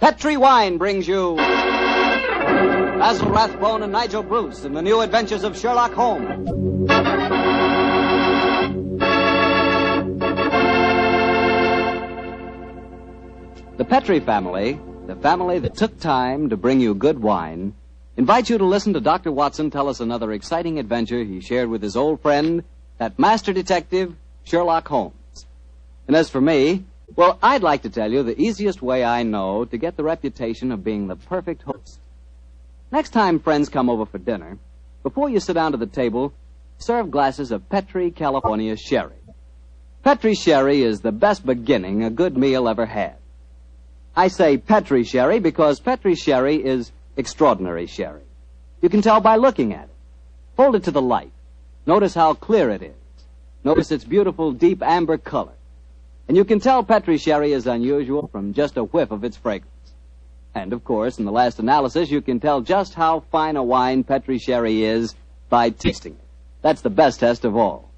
Petri Wine brings you Basil Rathbone and Nigel Bruce in the new adventures of Sherlock Holmes. The Petri family, the family that took time to bring you good wine, invites you to listen to Dr. Watson tell us another exciting adventure he shared with his old friend, that master detective, Sherlock Holmes. And as for me, well, I'd like to tell you the easiest way I know to get the reputation of being the perfect host. Next time friends come over for dinner, before you sit down to the table, serve glasses of Petri California sherry. Petri sherry is the best beginning a good meal ever had. I say Petri sherry because Petri sherry is extraordinary sherry. You can tell by looking at it. Hold it to the light. Notice how clear it is. Notice its beautiful, deep amber color. And you can tell Petri sherry is unusual from just a whiff of its fragrance. And, of course, in the last analysis, you can tell just how fine a wine Petri sherry is by tasting it. That's the best test of all.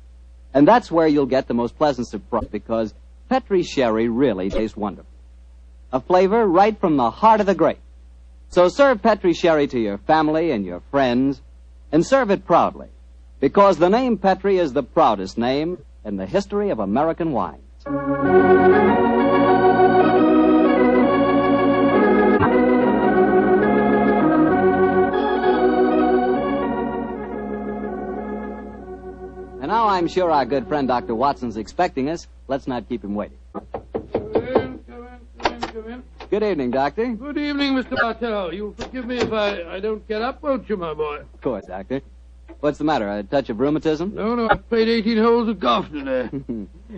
And that's where you'll get the most pleasant surprise, because Petri sherry really tastes wonderful. A flavor right from the heart of the grape. So serve Petri sherry to your family and your friends, and serve it proudly, because the name Petri is the proudest name in the history of American wines. And now I'm sure our good friend Dr. Watson's expecting us. Let's not keep him waiting. Come in. Good evening, Doctor. Good evening, Mr. Bartell. You'll forgive me if I don't get up, won't you, my boy? Of course, Doctor. What's the matter, a touch of rheumatism? No, I've played 18 holes of golf today.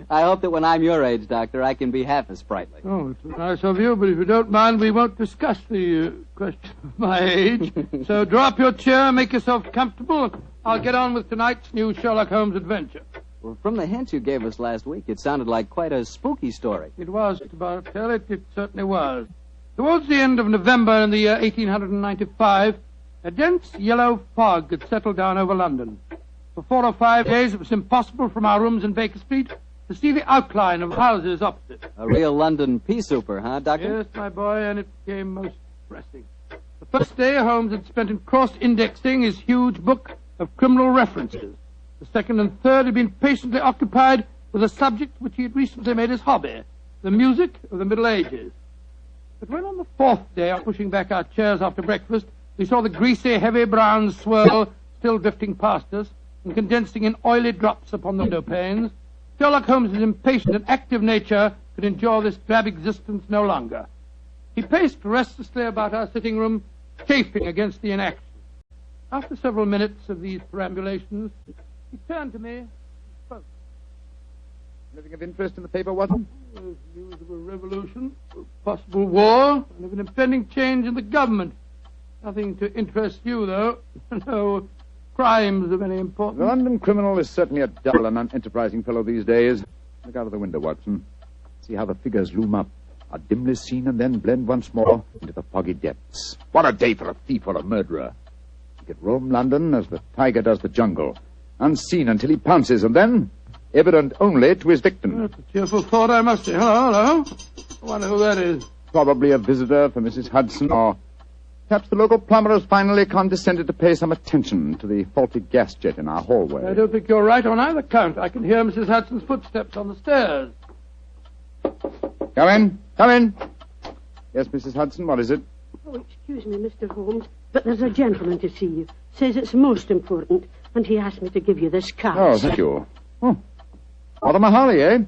I hope that when I'm your age, Doctor, I can be half as sprightly. Oh, it's nice of you, but if you don't mind, we won't discuss the question of my age. So draw up your chair, make yourself comfortable. I'll get on with tonight's new Sherlock Holmes adventure. Well, from the hint you gave us last week, it sounded like quite a spooky story. It was, Mr. Bartell. It certainly was. Towards the end of November in the year 1895, a dense yellow fog had settled down over London. For 4 or 5 days, it was impossible from our rooms in Baker Street to see the outline of houses opposite. A real London pea souper, huh, Doctor? Yes, my boy, and it became most depressing. The first day, Holmes had spent in cross-indexing his huge book of criminal references. The second and third had been patiently occupied with a subject which he had recently made his hobby, the music of the Middle Ages. But when on the fourth day, pushing back our chairs after breakfast, we saw the greasy, heavy brown swirl still drifting past us and condensing in oily drops upon the window panes, Sherlock Holmes' impatient and active nature could endure this drab existence no longer. He paced restlessly about our sitting room, chafing against the inaction. After several minutes of these perambulations, he turned to me and spoke. Anything of interest in the paper, Watson? News of a revolution, a possible war, and of an impending change in the government. Nothing to interest you, though. No crimes of any importance. The London criminal is certainly a dull and unenterprising fellow these days. Look out of the window, Watson. See how the figures loom up, are dimly seen and then blend once more into the foggy depths. What a day for a thief or a murderer. He could roam London as the tiger does the jungle, unseen until he pounces, and then evident only to his victim. That's a cheerful thought, I must say. Hello. I wonder who that is. Probably a visitor for Mrs. Hudson, or perhaps the local plumber has finally condescended to pay some attention to the faulty gas jet in our hallway. I don't think you're right on either count. I can hear Mrs. Hudson's footsteps on the stairs. Come in. Come in. Yes, Mrs. Hudson, what is it? Oh, excuse me, Mr. Holmes, but there's a gentleman to see you. Says it's most important, and he asked me to give you this card. Oh, thank you. Oh, Mortimer Harley, eh?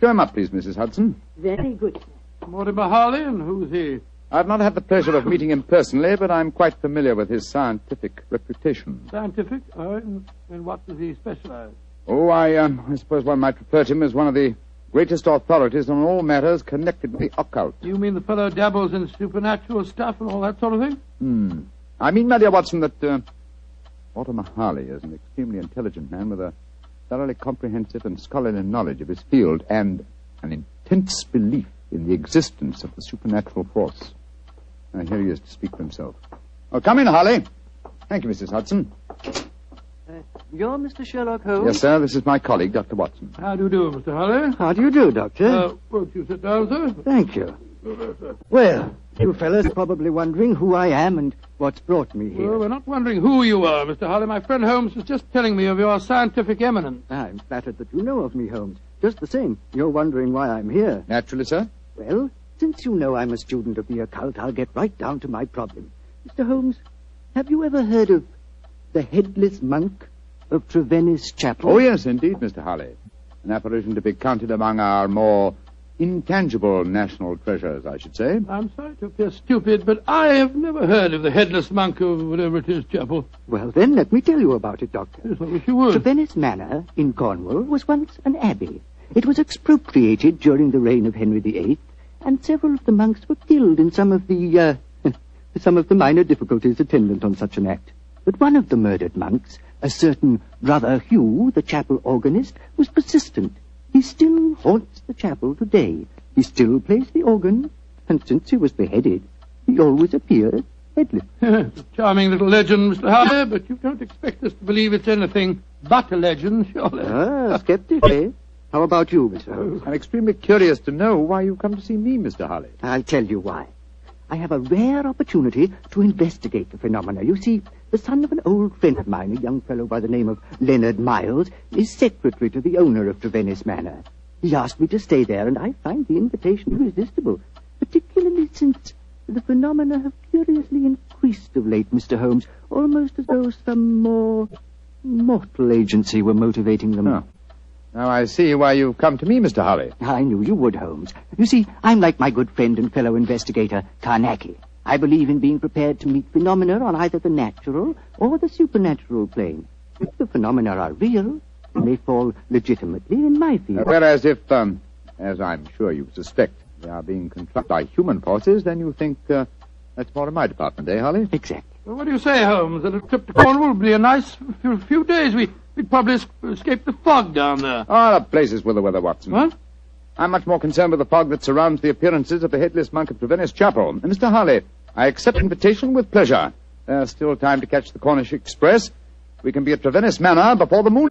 Show him up, please, Mrs. Hudson. Very good. Mortimer Harley, and who's he? I've not had the pleasure of meeting him personally, but I'm quite familiar with his scientific reputation. Scientific? Oh, in what does he specialize? Oh, I suppose one might refer to him as one of the greatest authorities on all matters connected with the occult. You mean the fellow dabbles in supernatural stuff and all that sort of thing? I mean, my dear Watson, that Mortimer Harley is an extremely intelligent man with a thoroughly comprehensive and scholarly knowledge of his field and an intense belief in the existence of the supernatural force. Now, here he is to speak for himself. Oh, come in, Harley. Thank you, Mrs. Hudson. You're Mr. Sherlock Holmes? Yes, sir. This is my colleague, Dr. Watson. How do you do, Mr. Harley? How do you do, Doctor? Won't you sit down, sir? Thank you. Well, You fellas are probably wondering who I am and what's brought me here. Well, we're not wondering who you are, Mr. Holly. My friend Holmes was just telling me of your scientific eminence. I'm flattered that you know of me, Holmes. Just the same, you're wondering why I'm here. Naturally, sir. Well, since you know I'm a student of the occult, I'll get right down to my problem. Mr. Holmes, have you ever heard of the Headless Monk of Trevennis Chapel? Oh, yes, indeed, Mr. Holly. An apparition to be counted among our more intangible national treasures, I should say. I'm sorry to appear stupid, but I have never heard of the Headless Monk of whatever it is, Chapel. Well, then, let me tell you about it, Doctor. Yes, I wish you would. Trevennis Manor in Cornwall was once an abbey. It was expropriated during the reign of Henry VIII, and several of the monks were killed in some of the minor difficulties attendant on such an act. But one of the murdered monks, a certain Brother Hugh, the chapel organist, was persistent. He still haunts the chapel today. He still plays the organ, and since he was beheaded, he always appears headless. It's a charming little legend, Mr. Harper, but you don't expect us to believe it's anything but a legend, surely. Ah, skeptic, eh? How about you, Mr. Holmes? I'm extremely curious to know why you come to see me, Mr. Holly. I'll tell you why. I have a rare opportunity to investigate the phenomena. You see, the son of an old friend of mine, a young fellow by the name of Leonard Miles, is secretary to the owner of Trevennis Manor. He asked me to stay there, and I find the invitation irresistible, particularly since the phenomena have curiously increased of late, Mr. Holmes, almost as though some more mortal agency were motivating them. Oh. Now I see why you've come to me, Mr. Holly. I knew you would, Holmes. You see, I'm like my good friend and fellow investigator, Carnacki. I believe in being prepared to meet phenomena on either the natural or the supernatural plane. If the phenomena are real, they may fall legitimately in my field. Whereas if, as I'm sure you suspect, they are being controlled by human forces, then you think that's more in my department, eh, Holly? Exactly. Well, what do you say, Holmes? That a trip to Cornwall would be a nice few days. We'd probably escape the fog down there. Oh, the places with the weather, Watson. What? I'm much more concerned with the fog that surrounds the appearances of the Headless Monk of Trevennis Chapel. And Mr. Holly, I accept invitation with pleasure. There's still time to catch the Cornish Express. We can be at Trevennis Manor before the moon...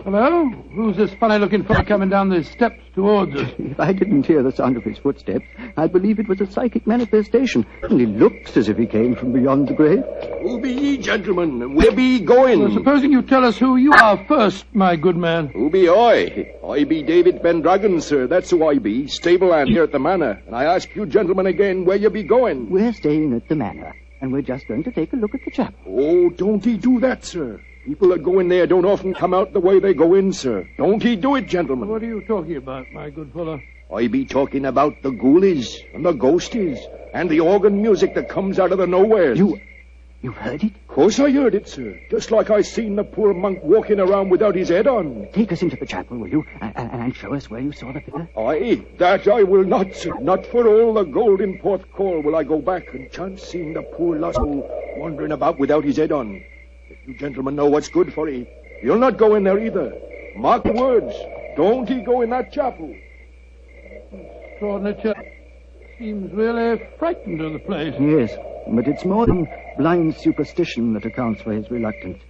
Hello? Who's this funny-looking fellow coming down the steps towards us? If I didn't hear the sound of his footsteps, I'd believe it was a psychic manifestation. And he looks as if he came from beyond the grave. Who be ye, gentlemen? Where be ye going? Well, supposing you tell us who you are first, my good man. Who be I? I be David Pendragon, sir. That's who I be. Stable hand here at the manor. And I ask you gentlemen again where you be going. We're staying at the manor, and we're just going to take a look at the chapel. Oh, don't ye do that, sir. People that go in there don't often come out the way they go in, sir. Don't ye do it, gentlemen. What are you talking about, my good fellow? I be talking about the ghoulies and the ghosties and the organ music that comes out of the nowheres. You've heard it? Of course I heard it, sir. Just like I seen the poor monk walking around without his head on. Take us into the chapel, will you? And show us where you saw the figure. Aye, that I will not, sir. Not for all the gold in Porthcawl will I go back and chance seeing the poor lost soul wandering about without his head on. You gentlemen know what's good for ye. You'll not go in there either. Mark the words. Don't ye go in that chapel. Extraordinary chap. Seems really frightened of the place. Yes, but it's more than blind superstition that accounts for his reluctance.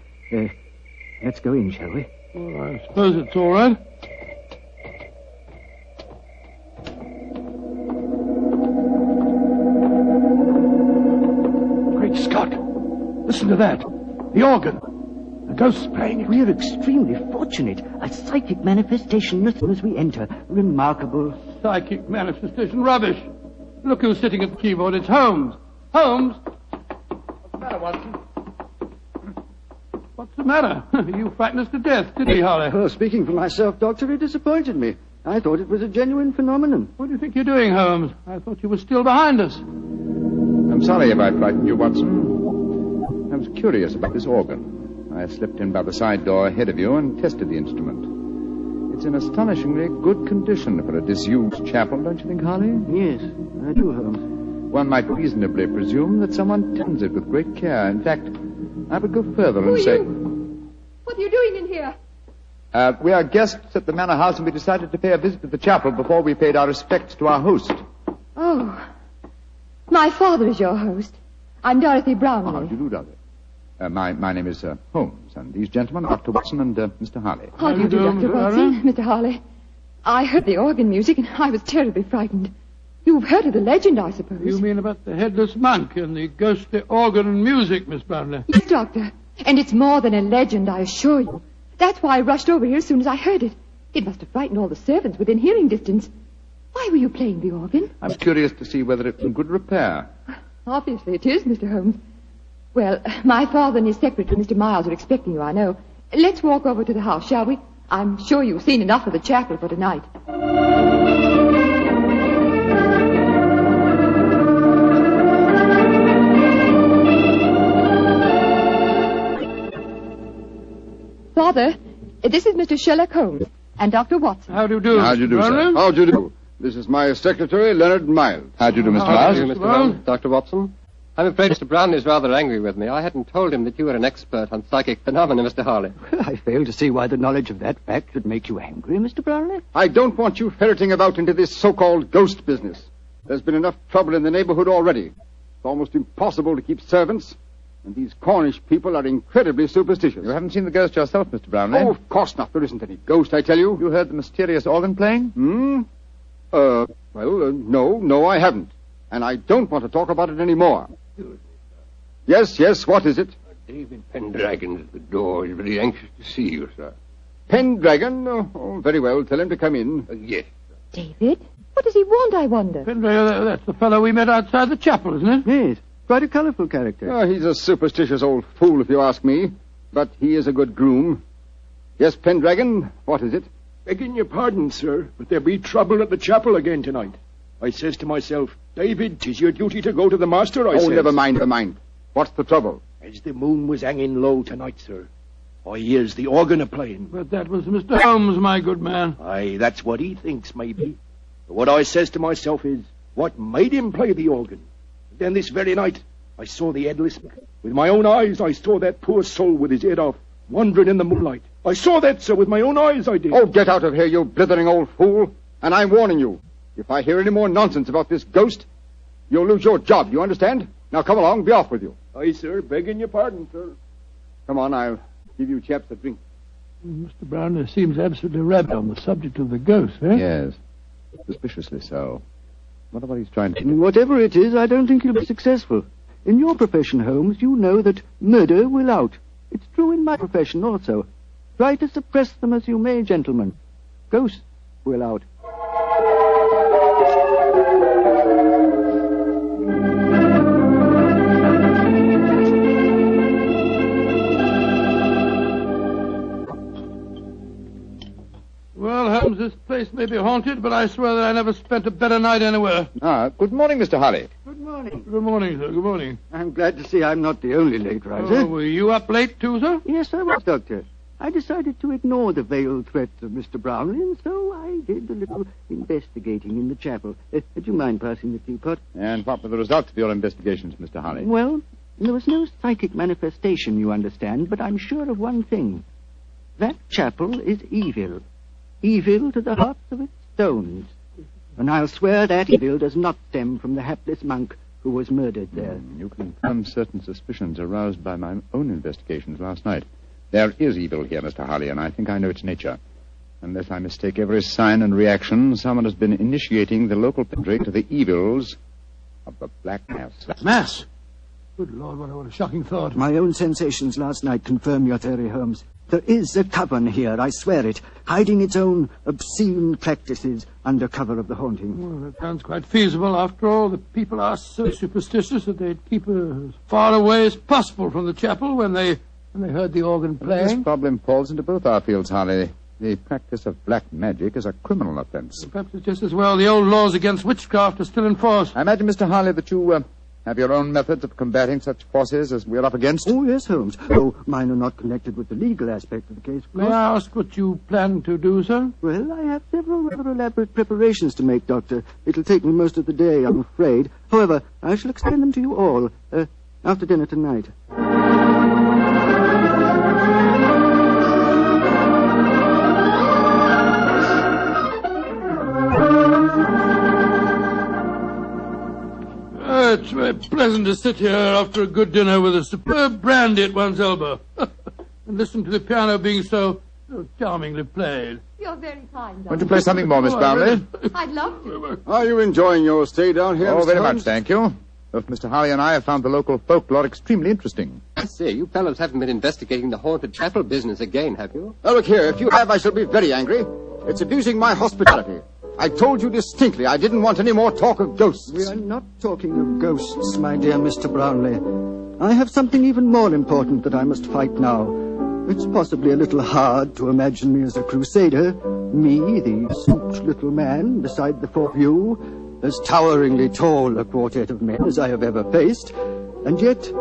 Let's go in, shall we? Well, I suppose it's all right. Great Scott! Listen to that. The organ. The ghost's playing it. We're extremely fortunate. A psychic manifestation as we enter. Remarkable. Psychic manifestation. Rubbish. Look who's sitting at the keyboard. It's Holmes. Holmes? What's the matter, Watson? What's the matter? You frightened us to death, didn't he, Holly? Oh, speaking for myself, Doctor, it disappointed me. I thought it was a genuine phenomenon. What do you think you're doing, Holmes? I thought you were still behind us. I'm sorry if I frightened you, Watson. I was curious about this organ. I slipped in by the side door ahead of you and tested the instrument. It's in astonishingly good condition for a disused chapel, don't you think, Harley? Yes, I do, Holmes. One might reasonably presume that someone tends it with great care. In fact, I would go further and say... What are you doing in here? We are guests at the manor house, and we decided to pay a visit to the chapel before we paid our respects to our host. Oh. My father is your host. I'm Dorothy Brownlee. How do you do, Dorothy? My name is Holmes, and these gentlemen are Dr. Watson and Mr. Harley. How do you do, Dr. Watson? Mr. Harley. I heard the organ music, and I was terribly frightened. You've heard of the legend, I suppose. You mean about the headless monk and the ghostly organ and music, Miss Brownlee? Yes, Doctor. And it's more than a legend, I assure you. That's why I rushed over here as soon as I heard it. It must have frightened all the servants within hearing distance. Why were you playing the organ? I'm curious to see whether it's in good repair. Obviously it is, Mr. Holmes. Well, my father and his secretary, Mr. Miles, are expecting you, I know. Let's walk over to the house, shall we? I'm sure you've seen enough of the chapel for tonight. Father, this is Mr. Sherlock Holmes and Dr. Watson. How do you do? How do you do, sir? How do you do? This is my secretary, Leonard Miles. How do you do, Mr. Miles? Mr. Holmes, Dr. Watson. I'm afraid Mr. Brownlee is rather angry with me. I hadn't told him that you were an expert on psychic phenomena, Mr. Harley. I fail to see why the knowledge of that fact should make you angry, Mr. Brownlee. I don't want you ferreting about into this so-called ghost business. There's been enough trouble in the neighborhood already. It's almost impossible to keep servants, and these Cornish people are incredibly superstitious. You haven't seen the ghost yourself, Mr. Brownlee? Oh, of course not. There isn't any ghost, I tell you. You heard the mysterious organ playing? No, I haven't. And I don't want to talk about it anymore. Yes, what is it? David Pendragon's at the door. He's very anxious to see you, sir. Pendragon? Oh, very well. Tell him to come in. Yes. David? What does he want, I wonder? Pendragon, that's the fellow we met outside the chapel, isn't it? Yes, quite a colourful character. Oh, he's a superstitious old fool, if you ask me. But he is a good groom. Yes, Pendragon, what is it? Begging your pardon, sir, but there be trouble at the chapel again tonight. I says to myself, David, 'tis your duty to go to the master, I says. Never mind. What's the trouble? As the moon was hanging low tonight, sir, I hears the organ a-playing. But that was Mr. Holmes, my good man. Aye, that's what he thinks, maybe. But what I says to myself is, what made him play the organ? And then this very night, I saw the headless. With my own eyes, I saw that poor soul with his head off, wandering in the moonlight. I saw that, sir, with my own eyes, I did. Oh, get out of here, you blithering old fool. And I'm warning you, if I hear any more nonsense about this ghost, you'll lose your job, you understand? Now come along, be off with you. Aye, sir, begging your pardon, sir. Come on, I'll give you chaps a drink. Mr. Brownlee seems absolutely rabid on the subject of the ghost, eh? Yes. Suspiciously so. What about he's trying to... Whatever it is, I don't think he'll be successful. In your profession, Holmes, you know that murder will out. It's true in my profession also. Try to suppress them as you may, gentlemen. Ghosts will out. Well, Holmes, this place may be haunted, but I swear that I never spent a better night anywhere. Good morning, Mr. Harley. Good morning. Good morning, sir. Good morning. I'm glad to see I'm not the only late riser. Oh, were you up late, too, sir? Yes, I was, Doctor. I decided to ignore the veiled threats of Mr. Brownlee, and so I did a little investigating in the chapel. Do you mind passing the teapot? And what were the results of your investigations, Mr. Harley? Well, there was no psychic manifestation, you understand, but I'm sure of one thing. That chapel is evil. Evil to the hearts of its stones. And I'll swear that evil does not stem from the hapless monk who was murdered there. You confirm certain suspicions aroused by my own investigations last night. There is evil here, Mr. Harley, and I think I know its nature. Unless I mistake every sign and reaction, someone has been initiating the local peasantry to the evils of the Black Mass. Mass? Good Lord, what a shocking thought. My own sensations last night confirm your theory, Holmes. There is a coven here, I swear it, hiding its own obscene practices under cover of the haunting. Well, that sounds quite feasible. After all, the people are so superstitious that they'd keep as far away as possible from the chapel when they heard the organ playing. This problem falls into both our fields, Harley. The practice of black magic is a criminal offense. Perhaps it's just as well the old laws against witchcraft are still in force. I imagine, Mr. Harley, that you have your own methods of combating such forces as we're up against. Oh, yes, Holmes. Though mine are not connected with the legal aspect of the case. May I ask what you plan to do, sir? Well, I have several rather elaborate preparations to make, Doctor. It'll take me most of the day, I'm afraid. However, I shall explain them to you all after dinner tonight. It's very pleasant to sit here after a good dinner with a superb brandy at one's elbow and listen to the piano being so charmingly played. You're very kind, Want to play something more, Miss Brownlee? I'd love to. Are you enjoying your stay down here, Oh, Mr. very Holmes? much, thank you. Both Mr. Harley and I have found the local folklore extremely interesting. I say, you fellows haven't been investigating the haunted chapel business again, have you? Now, look here. If you have, I shall be very angry. It's abusing my hospitality. I told you distinctly I didn't want any more talk of ghosts. We are not talking of ghosts, my dear Mr. Brownlee. I have something even more important that I must fight now. It's possibly a little hard to imagine me as a crusader. Me, the souped little man, beside the four of you, as toweringly tall a quartet of men as I have ever faced. And yet,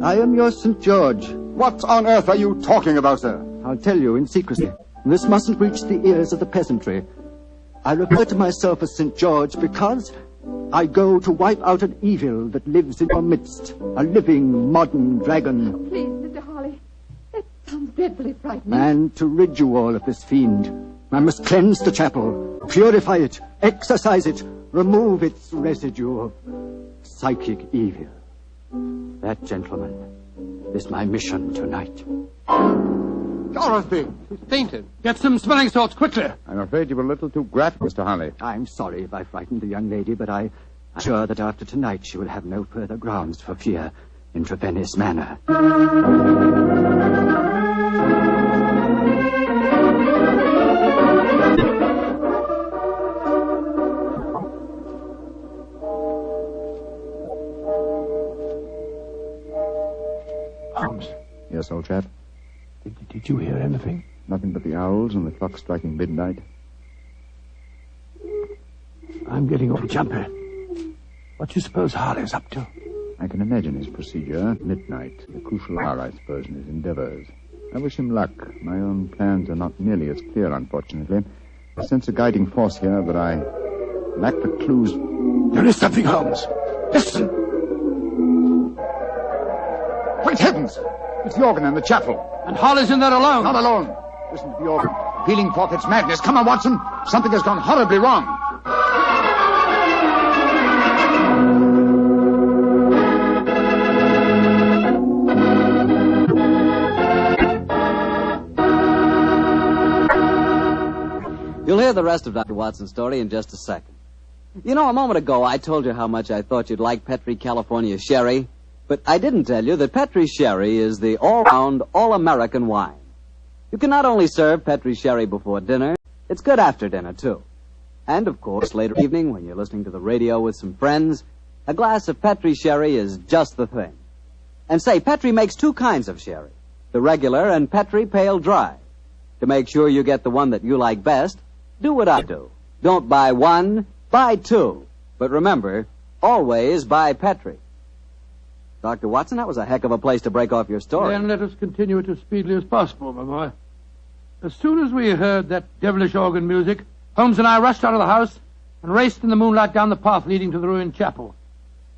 I am your St. George. What on earth are you talking about, sir? I'll tell you in secrecy. This mustn't reach the ears of the peasantry. I refer to myself as St. George because I go to wipe out an evil that lives in your midst. A living, modern dragon. Please, Mr. Harley. That sounds dreadfully frightening. And to rid you all of this fiend, I must cleanse the chapel, purify it, exorcise it, remove its residue of psychic evil. That, gentlemen, is my mission tonight. Dorothy! She's fainted. Get some smelling salts, quickly. I'm afraid you were a little too graphic, Mr. Harley. I'm sorry if I frightened the young lady, but I'm sure that after tonight she will have no further grounds for fear in Trevennis Manor. Holmes, Yes, old chap? did you hear anything? Nothing but the owls and the clock striking midnight. I'm getting all jumpy. What do you suppose Harley's up to? I can imagine his procedure. Midnight, the crucial hour, I suppose, in his endeavors. I wish him luck. My own plans are not nearly as clear, unfortunately. I sense a guiding force here, but I lack the clues. There is something, Holmes. Listen. Great heavens! It's the organ in the chapel. And Harley's in there alone. Not alone. Listen to the organ. Pealing forth its madness. Come on, Watson. Something has gone horribly wrong. You'll hear the rest of Dr. Watson's story in just a second. You know, a moment ago I told you how much I thought you'd like Petri California Sherry, but I didn't tell you that Petri Sherry is the all-round, all-American wine. You can not only serve Petri Sherry before dinner, it's good after dinner, too. And, of course, later evening, when you're listening to the radio with some friends, a glass of Petri Sherry is just the thing. And say, Petri makes two kinds of sherry, the regular and Petri Pale Dry. To make sure you get the one that you like best, do what I do. Don't buy one, buy two. But remember, always buy Petri. Dr. Watson, that was a heck of a place to break off your story. Then let us continue it as speedily as possible, my boy. As soon as we heard that devilish organ music, Holmes and I rushed out of the house and raced in the moonlight down the path leading to the ruined chapel.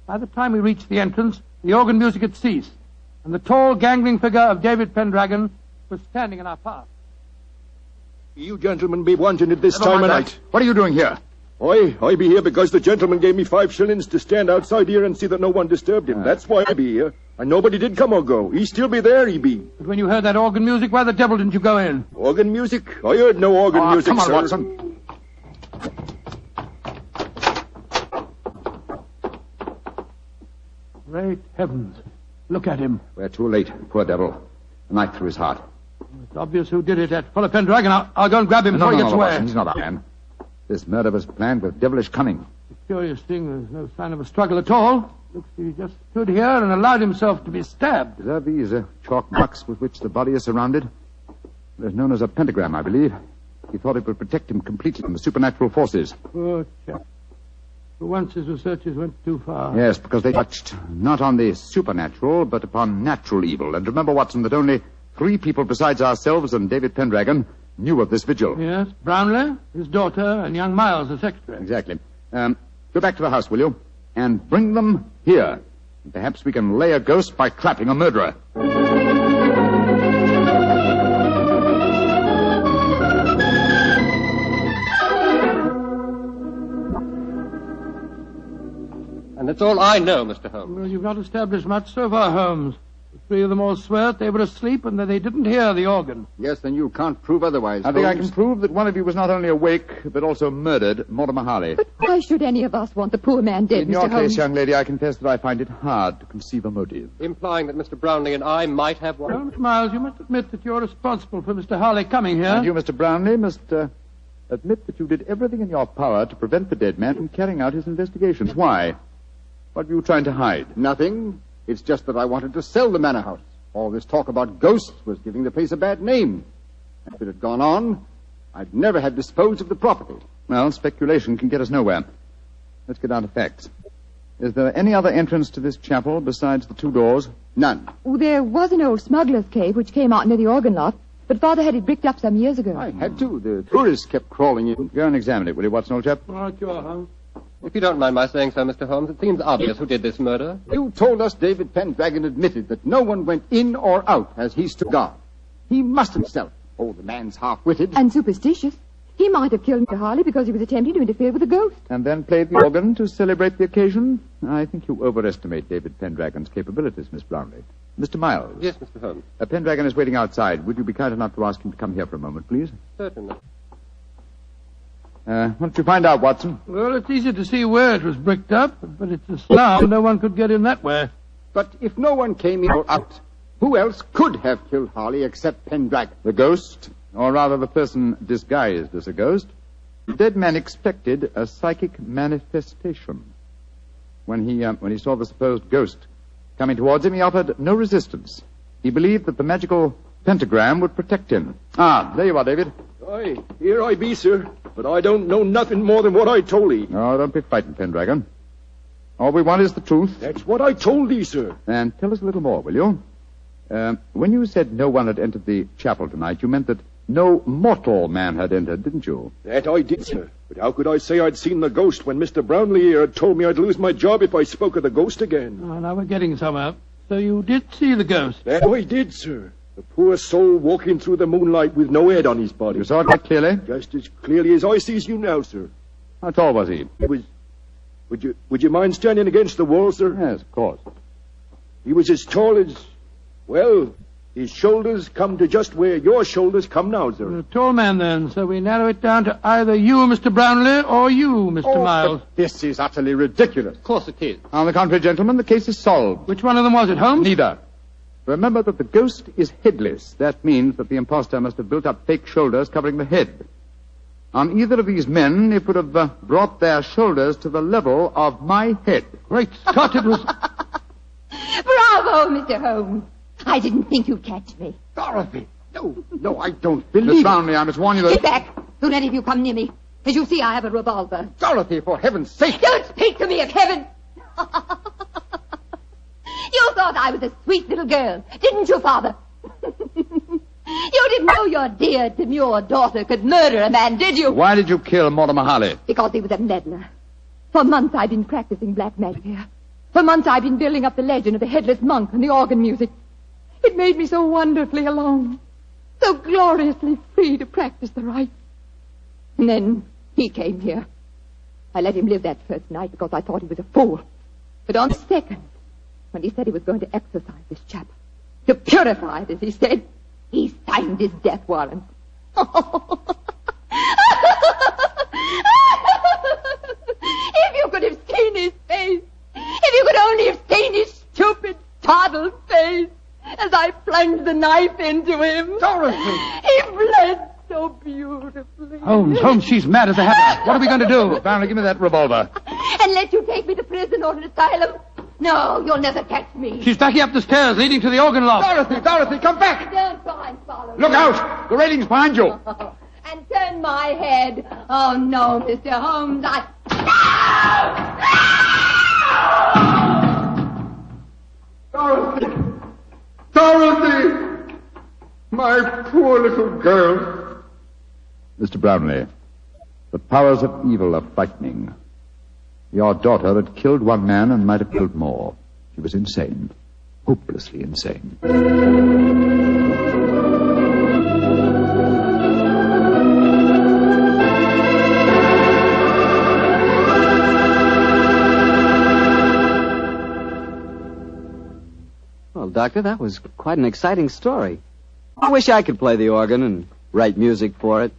By the time we reached the entrance, the organ music had ceased, and the tall, gangling figure of David Pendragon was standing in our path. You gentlemen be wanting at this Never time mind of that. night. What are you doing here? I be here because the gentleman gave me 5 shillings to stand outside here and see that no one disturbed him. That's why I be here. And nobody did come or go. He still be there, he be. But when you heard that organ music, why the devil didn't you go in? Organ music? I heard no organ music, come on, sir. Watson. Great heavens. Look at him. We're too late. Poor devil. A knife through his heart. It's obvious who did it. That fellow Pendragon. I'll go and grab him before he gets away. Watson, he's not a man. This murder was planned with devilish cunning. The curious thing, there's no sign of a struggle at all. Looks he just stood here and allowed himself to be stabbed. Are these chalk marks with which the body is surrounded? It is known as a pentagram, I believe. He thought it would protect him completely from the supernatural forces. Poor chap. For once his researches went too far. Yes, because they touched not on the supernatural, but upon natural evil. And remember, Watson, that only 3 people besides ourselves and David Pendragon knew of this vigil. Yes, Brownlee, his daughter, and young Miles, the secretary. Exactly. Go back to the house, will you? And bring them here. Perhaps we can lay a ghost by trapping a murderer. And And that's all I know, Mr. Holmes. Well, you've not established much so far, Holmes. The three of them all swear they were asleep and that they didn't hear the organ. Yes, then you can't prove otherwise, I think I Holmes. can prove that one of you was not only awake, but also murdered Mortimer Harley. But why should any of us want the poor man dead, In Mr. your Holmes? case, young lady, I confess that I find it hard to conceive a motive. Implying that Mr. Brownlee and I might have one. Well, Mr. Miles, you must admit that you're responsible for Mr. Harley coming here. And you, Mr. Brownlee, must admit that you did everything in your power to prevent the dead man from carrying out his investigations. Why? What were you trying to hide? Nothing. It's just that I wanted to sell the manor house. All this talk about ghosts was giving the place a bad name. If it had gone on, I'd never have disposed of the property. Well, speculation can get us nowhere. Let's get down to facts. Is there any other entrance to this chapel besides the two doors? None. Oh, there was an old smuggler's cave which came out near the organ loft, but Father had it bricked up some years ago. I had to. The tourists kept crawling in. Go and examine it, will you, Watson, old chap? All right, you are, Holmes. If you don't mind my saying so, Mr. Holmes, it seems obvious who did this murder. You told us David Pendragon admitted that no one went in or out as he stood guard. He must himself. Oh, the man's half-witted. And superstitious. He might have killed Mr. Harley because he was attempting to interfere with a ghost. And then played the organ to celebrate the occasion? I think you overestimate David Pendragon's capabilities, Miss Brownlee. Mr. Miles. Yes, Mr. Holmes. Pendragon is waiting outside. Would you be kind enough to ask him to come here for a moment, please? Certainly. Why don't you find out, Watson? Well, it's easy to see where it was bricked up, but it's a slum. No one could get in that way. But if no one came in or out, who else could have killed Harley except Pendragon? The ghost, or rather the person disguised as a ghost. The dead man expected a psychic manifestation. When he saw the supposed ghost coming towards him, he offered no resistance. He believed that the magical pentagram would protect him. Ah, there you are, David. Aye, here I be, sir. But I don't know nothing more than what I told thee. Oh, don't be frightened, Pendragon. All we want is the truth. That's what I told thee, sir. And tell us a little more, will you? When you said no one had entered the chapel tonight, you meant that no mortal man had entered, didn't you? That I did, sir. But how could I say I'd seen the ghost when Mr. Brownlee here had told me I'd lose my job if I spoke of the ghost again? Oh, now we're getting somewhere. So you did see the ghost? That I did, sir. The poor soul walking through the moonlight with no head on his body. You saw it quite clearly? Just as clearly as I sees you now, sir. How tall was he? He was... Would you mind standing against the wall, sir? Yes, of course. He was as tall as... Well, his shoulders come to just where your shoulders come now, sir. You're a tall man, then, so we narrow it down to either you, Mr. Brownlee, or you, Mr. Miles. But this is utterly ridiculous. Of course it is. On the contrary, gentlemen, the case is solved. Which one of them was it, Holmes? Neither. Remember that the ghost is headless. That means that the impostor must have built up fake shoulders covering the head. On either of these men, it would have brought their shoulders to the level of my head. Great Scott, it was... Bravo, Mr. Holmes. I didn't think you'd catch me. Dorothy! No, I don't believe Miss it. Brownlee, I must warn you that... Get back. Don't any of you come near me. As you see, I have a revolver. Dorothy, for heaven's sake! Don't speak to me of heaven. You thought I was a sweet little girl, didn't you, Father? You didn't know your dear, demure daughter could murder a man, did you? Why did you kill Mortimer Harley? Because he was a meddler. For months I've been practicing black magic here. For months I've been building up the legend of the headless monk and the organ music. It made me so wonderfully alone, so gloriously free to practice the rites. And then he came here. I let him live that first night because I thought he was a fool. But on the second, when he said he was going to exorcise this chapel, to purify it, as he said, he signed his death warrant. If you could have seen his face, if you could only have seen his stupid, startled face as I plunged the knife into him. Dorothy! He bled so beautifully. Holmes, she's mad as a hatter. What are we going to do? Brownlee, give me that revolver. And let you take me to prison or an asylum? No, you'll never catch me. She's backing up the stairs leading to the organ loft. Dorothy, come back! Don't try and follow me. Look out! The railing's behind you. And turn my head. Oh, no, Mr. Holmes, Dorothy! My poor little girl. Mr. Brownlee, the powers of evil are frightening. Your daughter had killed one man and might have killed more. She was insane. Hopelessly insane. Well, Doctor, that was quite an exciting story. I wish I could play the organ and write music for it.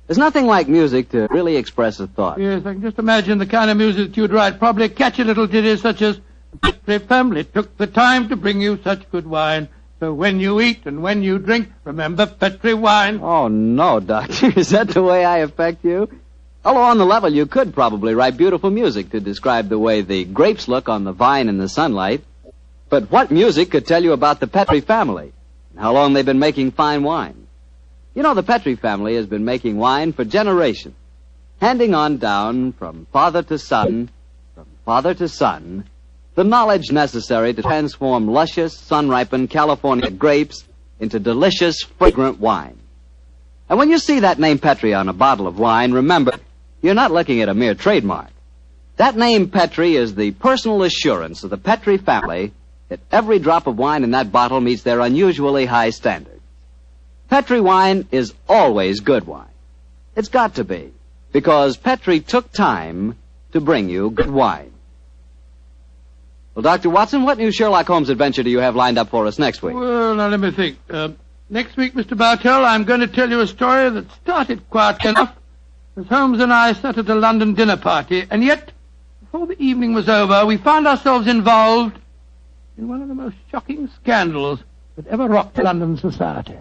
There's nothing like music to really express a thought. Yes, I can just imagine the kind of music that you'd write. Probably catchy little ditties such as, "The family took the time to bring you such good wine. So when you eat and when you drink, remember Petri wine." Oh, no, Doctor. Is that the way I affect you? Although on the level, you could probably write beautiful music to describe the way the grapes look on the vine in the sunlight. But what music could tell you about the Petri family and how long they've been making fine wine? You know, the Petri family has been making wine for generations, handing on down from father to son, the knowledge necessary to transform luscious, sun-ripened California grapes into delicious, fragrant wine. And when you see that name Petri on a bottle of wine, remember, you're not looking at a mere trademark. That name Petri is the personal assurance of the Petri family that every drop of wine in that bottle meets their unusually high standards. Petri wine is always good wine. It's got to be, because Petri took time to bring you good wine. Well, Dr. Watson, what new Sherlock Holmes adventure do you have lined up for us next week? Well, now let me think. Next week, Mr. Bartell, I'm going to tell you a story that started quite enough as Holmes and I sat at a London dinner party, and yet, before the evening was over, we found ourselves involved in one of the most shocking scandals that ever rocked London society.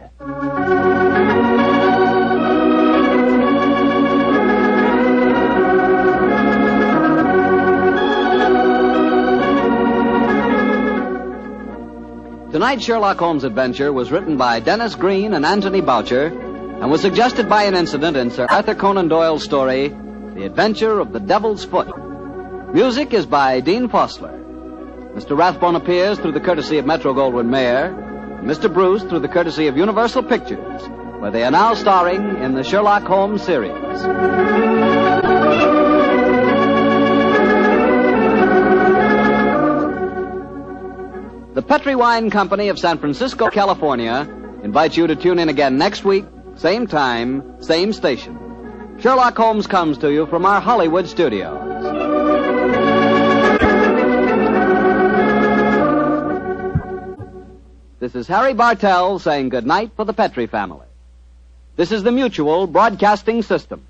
Tonight's Sherlock Holmes adventure was written by Dennis Green and Anthony Boucher and was suggested by an incident in Sir Arthur Conan Doyle's story, The Adventure of the Devil's Foot. Music is by Dean Fossler. Mr. Rathbone appears through the courtesy of Metro-Goldwyn-Mayer, and Mr. Bruce through the courtesy of Universal Pictures, where they are now starring in the Sherlock Holmes series. The Petri Wine Company of San Francisco, California, invites you to tune in again next week, same time, same station. Sherlock Holmes comes to you from our Hollywood studios. This is Harry Bartell saying good night for the Petri family. This is the Mutual Broadcasting System.